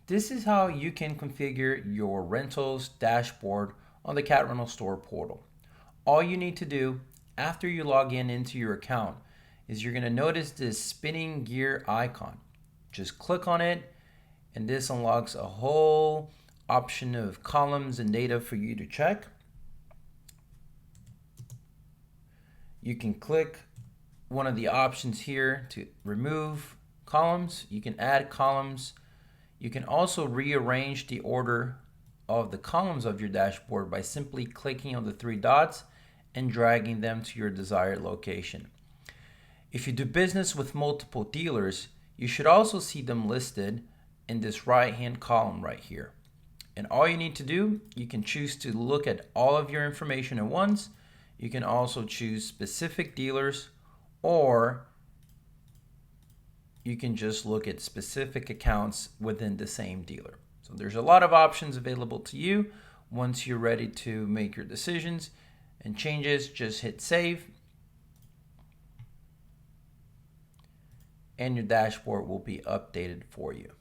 This is how you can configure your rentals dashboard on the Cat Rental Store portal. All you need to do after you log in into your account is you're going to notice this spinning gear icon. Just click on it, and this unlocks a whole option of columns and data for you to check. You can click one of the options here to remove columns. You can add columns. You can also rearrange the order of the columns of your dashboard by simply clicking on the three dots and dragging them to your desired location. If you do business with multiple dealers, you should also see them listed in this right-hand column right here. And all you need to do, you can choose to look at all of your information at once. You can also choose specific dealers, or you can just look at specific accounts within the same dealer. So there's a lot of options available to you. Once you're ready to make your decisions and changes, just hit save, and your dashboard will be updated for you.